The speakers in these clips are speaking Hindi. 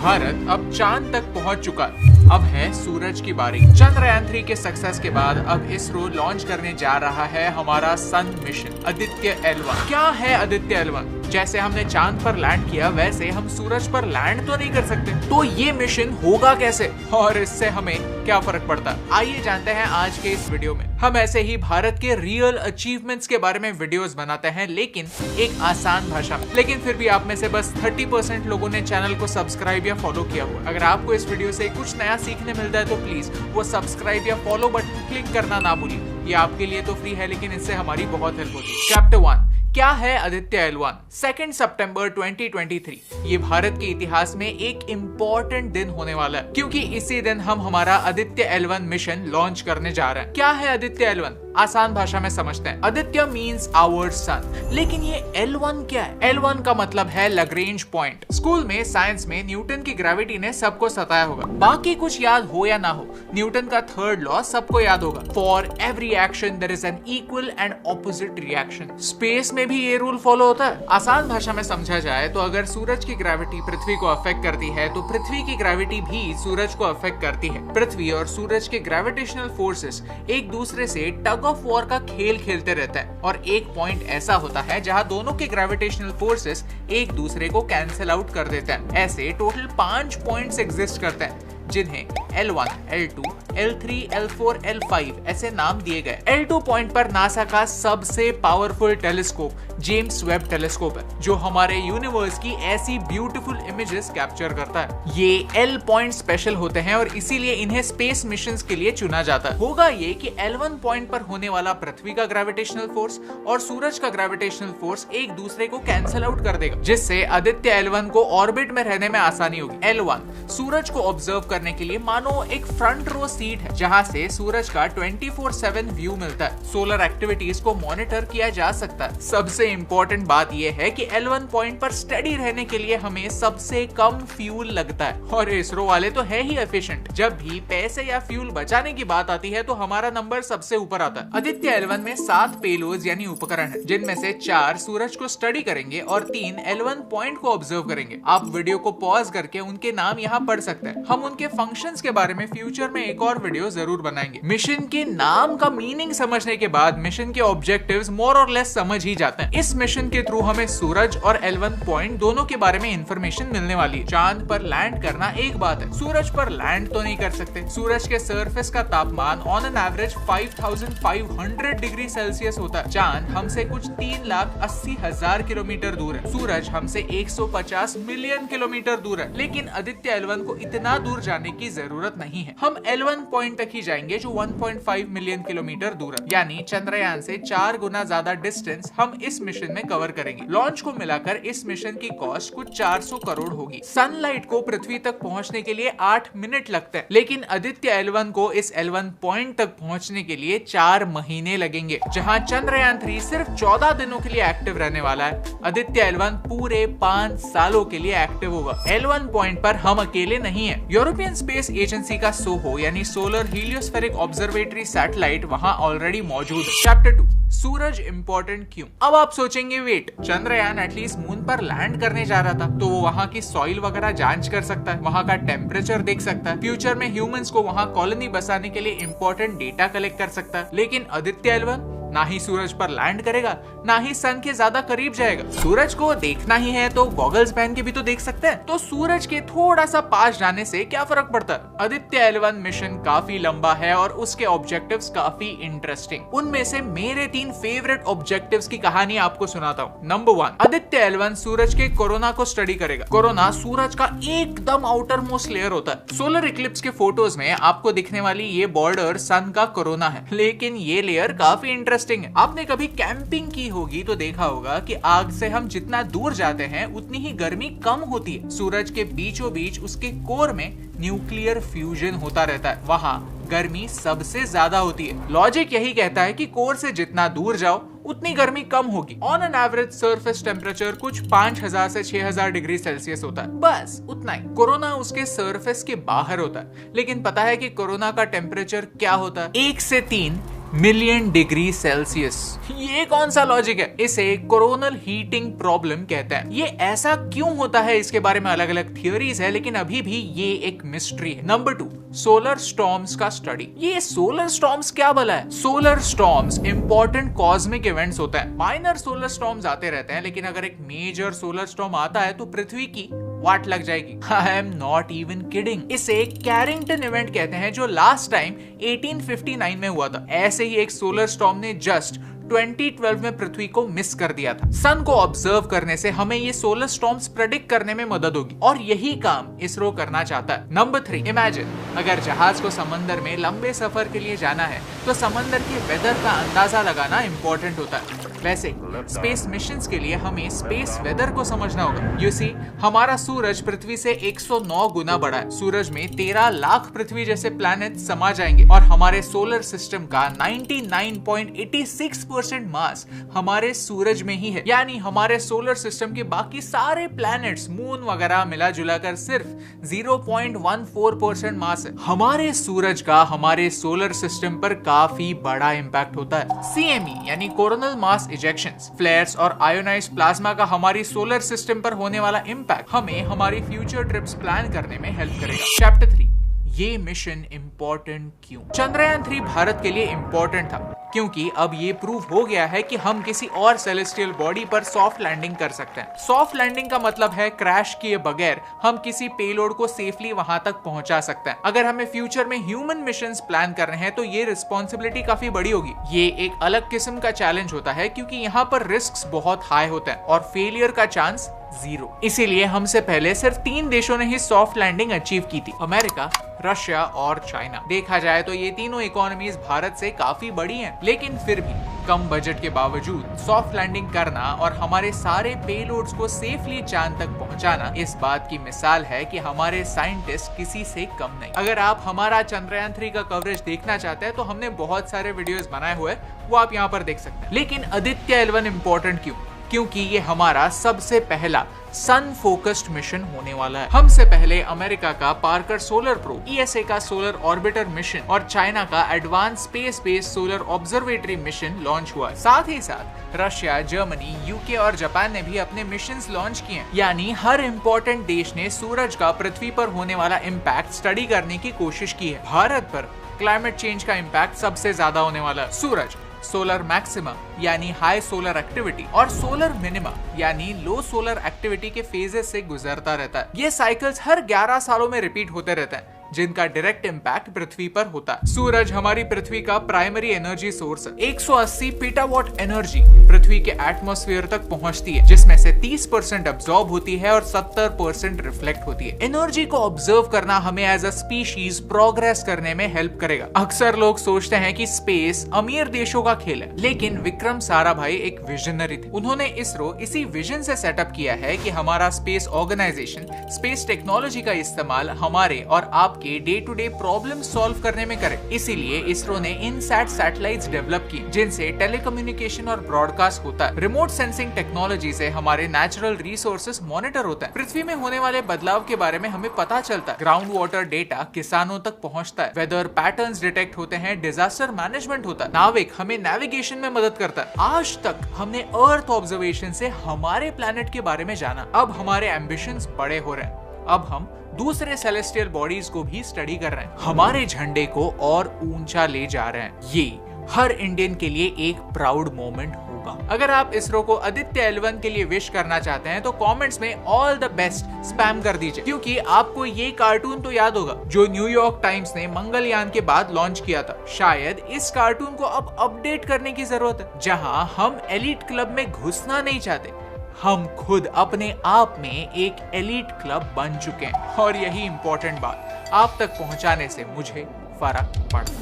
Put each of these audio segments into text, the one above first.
भारत अब चांद तक पहुंच चुका है। अब है सूरज की बारी। चंद्रयान 3 के सक्सेस के बाद अब इसरो लॉन्च करने जा रहा है हमारा सन मिशन आदित्य L1। क्या है आदित्य L1? जैसे हमने चांद पर लैंड किया वैसे हम सूरज पर लैंड तो नहीं कर सकते, तो ये मिशन होगा कैसे और इससे हमें क्या फर्क पड़ता है, आइए जानते हैं आज के इस वीडियो में। हम ऐसे ही भारत के रियल अचीवमेंट्स के बारे में वीडियोस बनाते हैं, लेकिन एक आसान भाषा में। लेकिन फिर भी आप में से बस 30% लोगों ने चैनल को सब्सक्राइब या फॉलो किया हुआ। अगर आपको इस वीडियो से कुछ नया सीखने मिलता है तो प्लीज वो सब्सक्राइब या फॉलो बटन क्लिक करना ना भूलिए। ये आपके लिए तो फ्री है, लेकिन इससे हमारी बहुत हेल्प होती है। चैप्टर 1, क्या है आदित्य L1? 2 सितंबर 2023 ये भारत के इतिहास में एक इम्पोर्टेंट दिन होने वाला है, क्योंकि इसी दिन हम हमारा आदित्य L1 मिशन लॉन्च करने जा रहे हैं। क्या है आदित्य L1? आसान भाषा में समझते हैं। आदित्य मीन्स आवर सन, लेकिन ये L1 क्या है? L1 का मतलब है लैग्रेंज पॉइंट। स्कूल में साइंस में न्यूटन की ग्रेविटी ने सबको सताया होगा, बाकी कुछ याद हो या ना हो, न्यूटन का थर्ड लॉ सबको याद होगा। For every action there is an equal and opposite reaction. Space में भी ये रूल फॉलो होता है। आसान भाषा में समझा जाए तो अगर सूरज की ग्रेविटी पृथ्वी को अफेक्ट करती है तो पृथ्वी की ग्रेविटी भी सूरज को अफेक्ट करती है। पृथ्वी और सूरज के ग्रेविटेशनल फोर्सेस एक दूसरे से टग ऑफ वॉर का खेल खेलते रहता है, और एक पॉइंट ऐसा होता है जहां दोनों के ग्रेविटेशनल फोर्सेस एक दूसरे को कैंसिल आउट कर देते हैं। ऐसे टोटल 5 पॉइंट्स एग्जिस्ट करते हैं, जिन्हें L1, L2, L3, L4, L5 ऐसे नाम दिए गए। L2 पॉइंट पर नासा का सबसे powerful telescope James Webb telescope है, जो हमारे यूनिवर्स की ऐसी ब्यूटीफुल इमेजेस कैप्चर करता है। ये L पॉइंट स्पेशल होते हैं और इसीलिए इन्हें स्पेस मिशंस के लिए चुना जाता है। होगा ये कि L1 पॉइंट पर होने वाला पृथ्वी का ग्रेविटेशनल फोर्स और सूरज का ग्रेविटेशनल फोर्स एक दूसरे को कैंसिल आउट कर देगा, जिससे आदित्य L1 को ऑर्बिट में रहने में आसानी होगी। L1 सूरज को ऑब्जर्व करने के लिए मानो एक फ्रंट रो सीट है, जहां से सूरज का 24/7 व्यू मिलता है। सोलर एक्टिविटीज को मॉनिटर किया जा सकता है। सबसे इंपॉर्टेंट बात यह है कि L1 पॉइंट पर स्टडी रहने के लिए हमें सबसे कम फ्यूल लगता है, और इसरो वाले तो है ही एफिशिएंट। जब भी पैसे या फ्यूल बचाने की बात आती है तो हमारा नंबर सबसे ऊपर आता है। आदित्य L1 में 7 पेलोड्स यानी उपकरण है, जिनमें से 4 सूरज को स्टडी करेंगे और 3 L1 पॉइंट को ऑब्जर्व करेंगे। आप वीडियो को पॉज करके उनके नाम यहाँ पढ़ सकते हैं। हम उनके फंक्शंस के बारे में फ्यूचर में एक और वीडियो जरूर बनाएंगे। मिशन के नाम का मीनिंग समझने के बाद मिशन के ऑब्जेक्टिव्स मोर और लेस समझ ही जाते हैं। इस मिशन के थ्रू हमें सूरज और L1 पॉइंट दोनों के बारे में इंफॉर्मेशन मिलने वाली है। चांद पर लैंड करना एक बात है, सूरज पर लैंड तो नहीं कर सकते। सूरज के सरफेस का तापमान on an average 5500 degree Celsius होता है। चांद हमसे कुछ 3,80,000 किलोमीटर दूर है। सूरज हमसे 150 मिलियन किलोमीटर दूर है, लेकिन आदित्य L1 को इतना दूर जाने की जरूरत नहीं है। हम L1 पॉइंट तक ही जाएंगे, जो 1.5 मिलियन किलोमीटर दूर है, यानी चंद्रयान से 4 गुना ज्यादा डिस्टेंस हम इस मिशन में कवर करेंगे। लॉन्च को मिलाकर इस मिशन की कॉस्ट कुछ 400 करोड़ होगी। सनलाइट को पृथ्वी तक पहुंचने के लिए 8 मिनट लगते हैं, लेकिन आदित्य L1 को इस L1 पॉइंट तक पहुंचने के लिए 4 महीने लगेंगे। जहां चंद्रयान 3 सिर्फ 14 दिनों के लिए एक्टिव रहने वाला है, आदित्य L1 पूरे 5 सालों के लिए एक्टिव होगा। L1 पॉइंट पर हम अकेले नहीं है। यूरोपियन स्पेस एजेंसी का सोहो यानी सोलर हीलियोस्फेरिक ऑब्जर्वेटरी सैटेलाइट वहां ऑलरेडी मौजूद है। चैप्टर 2, सूरज इंपॉर्टेंट क्यों? अब आप सोचेंगे, वेट, चंद्रयान एटलीस्ट मून पर लैंड करने जा रहा था, तो वो वहां की सॉइल वगैरह जांच कर सकता है, वहां का टेम्परेचर देख सकता है, फ्यूचर में ह्यूमंस को वहां कॉलोनी बसाने के लिए इंपॉर्टेंट डेटा कलेक्ट कर सकता है। लेकिन आदित्य L1 ना ही सूरज पर लैंड करेगा, ना ही सन के ज्यादा करीब जाएगा। सूरज को देखना ही है तो गॉगल्स पहन के भी तो देख सकते हैं, तो सूरज के थोड़ा सा पास जाने से क्या फर्क पड़ता है? आदित्य L1 मिशन काफी लंबा है और उसके ऑब्जेक्टिव्स काफी इंटरेस्टिंग। उनमें से मेरे 3 फेवरेट ऑब्जेक्टिव्स की कहानी आपको सुनाता हूँ। नंबर 1, आदित्य L1 सूरज के कोरोना को स्टडी करेगा। कोरोना सूरज का एकदम आउटर मोस्ट लेयर होता है। सोलर इक्लिप्स के फोटोज में आपको दिखने वाली ये बॉर्डर सन का कोरोना है, लेकिन ये लेयर काफी इंटरेस्टिंग है। आपने कभी कैंपिंग की होगी तो देखा होगा कि आग से हम जितना दूर जाते हैं उतनी ही गर्मी कम होती है। सूरज के बीचों बीच उसके कोर में न्यूक्लियर फ्यूजन होता रहता है, वहां गर्मी सबसे ज्यादा होती है। लॉजिक यही कहता है कि कोर से जितना दूर जाओ उतनी गर्मी कम होगी। On an average surface temperature कुछ 5000 से 6000 डिग्री सेल्सियस होता है, बस उतना ही। कोरोना उसके सरफेस के बाहर होता है, लेकिन पता है कि कोरोना का टेम्परेचर क्या होता है? 1 से 3 मिलियन डिग्री सेल्सियस। ये कौन सा लॉजिक है? इसे कोरोनल हीटिंग प्रॉब्लम कहते हैं। ये ऐसा क्यों होता है इसके बारे में अलग अलग थियोरीज है, लेकिन अभी भी ये एक मिस्ट्री है। नंबर 2, सोलर स्टॉर्म्स का स्टडी। ये सोलर स्टॉर्म्स क्या भला है? Solar storms important cosmic events होते हैं। माइनर सोलर स्टॉर्म्स आते रहते हैं, लेकिन अगर एक मेजर सोलर स्टॉर्म आता है तो पृथ्वी की वाट लग जाएगी। I am not even kidding. इसे कैरिंगटन इवेंट कहते हैं, जो लास्ट टाइम 1859 में हुआ था। ऐसे ही एक सोलर स्टॉर्म ने जस्ट 2012 में पृथ्वी को मिस कर दिया था। सन को ऑब्जर्व करने से हमें ये सोलर स्टॉर्म्स प्रेडिक्ट करने में मदद होगी, और यही काम इसरो करना चाहता है। नंबर 3, इमेजिन अगर जहाज को समंदर में लंबे सफर के लिए जाना है तो समंदर के वेदर का अंदाजा लगाना इंपॉर्टेंट होता है। वैसे स्पेस मिशंस के लिए हमें स्पेस वेदर को समझना होगा। यू सी, हमारा सूरज पृथ्वी से 109 गुना बड़ा है। सूरज में 13 लाख पृथ्वी जैसे प्लैनेट समा जाएंगे, और हमारे सोलर सिस्टम का 99.86% मास हमारे सूरज में ही है। यानी हमारे सोलर सिस्टम के बाकी सारे प्लैनेट्स, मून वगैरह मिला जुला कर सिर्फ 0.14% मास है। हमारे सूरज का हमारे सोलर सिस्टम पर काफी बड़ा इंपैक्ट होता है। CME यानी कोरोनल मास इजेक्शंस, फ्लेयर्स और आयोनाइज्ड प्लाज्मा का हमारी सोलर सिस्टम पर होने वाला इंपैक्ट हमें हमारी फ्यूचर ट्रिप्स प्लान करने में हेल्प करेगा। चैप्टर 3, ये मिशन इंपॉर्टेंट क्यों? चंद्रयान 3 भारत के लिए इंपॉर्टेंट था क्योंकि अब ये प्रूव हो गया है कि हम किसी और सेलेस्टियल बॉडी पर सॉफ्ट लैंडिंग कर सकते हैं। सॉफ्ट लैंडिंग का मतलब है क्रैश किए बगैर हम किसी पेलोड को सेफली वहां तक पहुंचा सकते हैं। अगर हमें फ्यूचर में ह्यूमन मिशंस प्लान कर रहे हैं तो ये रिस्पॉन्सिबिलिटी काफी बड़ी होगी। ये एक अलग किस्म का चैलेंज होता है क्योंकि यहाँ पर रिस्क बहुत हाई होते हैं और फेलियर का चांस 0। इसीलिए हमसे पहले सिर्फ 3 देशों ने ही सॉफ्ट लैंडिंग अचीव की थी, अमेरिका, रशिया और चाइना। देखा जाए तो ये तीनों इकोनॉमीज भारत से काफी बड़ी हैं, लेकिन फिर भी कम बजट के बावजूद सॉफ्ट लैंडिंग करना और हमारे सारे पेलोड्स को सेफली चांद तक पहुंचाना इस बात की मिसाल है कि हमारे साइंटिस्ट किसी से कम नहीं। अगर आप हमारा चंद्रयान 3 का कवरेज देखना चाहते हैं तो हमने बहुत सारे वीडियोस बनाए हुए, वो आप यहाँ पर देख सकते हैं। लेकिन आदित्य L1 इंपॉर्टेंट क्यों? क्योंकि ये हमारा सबसे पहला सन फोकस्ड मिशन होने वाला है। हमसे पहले अमेरिका का पार्कर सोलर प्रोब, ESA का सोलर ऑर्बिटर मिशन और चाइना का advance space based solar observatory mission launch हुआ। साथ ही साथ रशिया, जर्मनी, UK और जापान ने भी अपने मिशंस लॉन्च किए। यानी हर इंपॉर्टेंट देश ने सूरज का पृथ्वी पर होने वाला इम्पैक्ट स्टडी करने की कोशिश की है। भारत पर क्लाइमेट चेंज का इम्पैक्ट सबसे ज्यादा होने वाला है। सूरज सोलर मैक्सिमा यानी हाई सोलर एक्टिविटी और सोलर मिनिमा यानी लो सोलर एक्टिविटी के फेजेस से गुजरता रहता है। ये साइकिल्स हर 11 सालों में रिपीट होते रहते हैं, जिनका डायरेक्ट इम्पैक्ट पृथ्वी पर होता है। सूरज हमारी पृथ्वी का प्राइमरी एनर्जी सोर्स है। 180 पीटावाट एनर्जी पृथ्वी के एटमॉस्फेयर तक पहुंचती है, जिसमें से 30% अब्सॉर्ब होती है और 70% रिफ्लेक्ट होती है। एनर्जी को ऑब्जर्व करना हमें एज अ स्पीशीज प्रोग्रेस करने में हेल्प करेगा। अक्सर लोग सोचते हैं कि स्पेस अमीर देशों का खेल है, लेकिन विक्रम साराभाई एक विजनरी थे। उन्होंने इसरो इसी विजन से सेटअप किया है कि हमारा स्पेस ऑर्गेनाइजेशन स्पेस टेक्नोलॉजी का इस्तेमाल हमारे और आपके day to day problem solve करने में करे। इसीलिए इसरो ने इनसैट सैटेलाइट्स डेवलप की, जिनसे टेलीकम्युनिकेशन और ब्रॉडकास्ट होता है। रिमोट सेंसिंग टेक्नोलॉजी से हमारे नेचुरल रिसोर्सेज मॉनिटर होता है। पृथ्वी में होने वाले बदलाव के बारे में हमें पता चलता है। ग्राउंड वाटर डेटा किसानों तक पहुंचता है। वेदर पैटर्न्स डिटेक्ट होते हैं। डिजास्टर मैनेजमेंट होता है। नाविक हमें नेविगेशन में मदद करता है। आज तक हमने अर्थ ऑब्जर्वेशन से हमारे प्लैनेट के बारे में जाना। अब हमारे एम्बिशंस बड़े हो रहे हैं। अब हम दूसरे सेलेस्टियल बॉडीज को भी स्टडी कर रहे हैं। हमारे झंडे को और ऊंचा ले जा रहे हैं। ये हर इंडियन के लिए एक प्राउड मोमेंट होगा। अगर आप इसरो को आदित्य L1 के लिए विश करना चाहते हैं तो कमेंट्स में ऑल द बेस्ट स्पैम कर दीजिए, क्योंकि आपको ये कार्टून तो याद होगा जो न्यूयॉर्क टाइम्स ने मंगलयान के बाद लॉन्च किया था। शायद इस कार्टून को अब अपडेट करने की जरूरत है, जहां हम एलिट क्लब में घुसना नहीं चाहते, हम खुद अपने आप में एक एलीट क्लब बन चुके हैं। और यही इंपॉर्टेंट बात आप तक पहुंचाने से मुझे फर्क पड़ता है।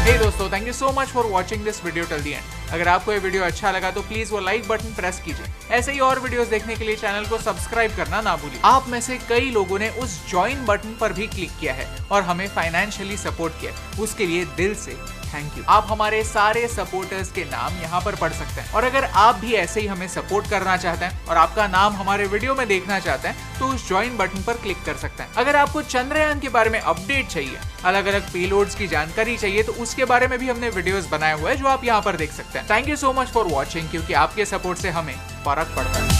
हे दोस्तों, thank you so much for watching this video till the end. अगर आपको ये वीडियो अच्छा लगा तो प्लीज वो लाइक बटन प्रेस कीजिए। ऐसे ही और वीडियोस देखने के लिए चैनल को सब्सक्राइब करना ना भूलिए। आप में से कई लोगों ने उस ज्वाइन बटन पर भी क्लिक किया है और हमें फाइनेंशियली सपोर्ट किया, उसके लिए दिल से थैंक यू। आप हमारे सारे सपोर्टर्स के नाम यहाँ पर पढ़ सकते हैं और अगर आप भी ऐसे ही हमें सपोर्ट करना चाहते हैं और आपका नाम हमारे वीडियो में देखना चाहते हैं तो उस ज्वाइन बटन पर क्लिक कर सकते हैं। अगर आपको चंद्रयान के बारे में अपडेट चाहिए, अलग अलग पेलोड्स की जानकारी चाहिए तो उसके बारे में भी हमने वीडियोस बनाए हुए हैं जो आप यहाँ पर देख सकते हैं। Thank you so much for watching, क्योंकि आपके सपोर्ट से हमें फर्क पड़ता है।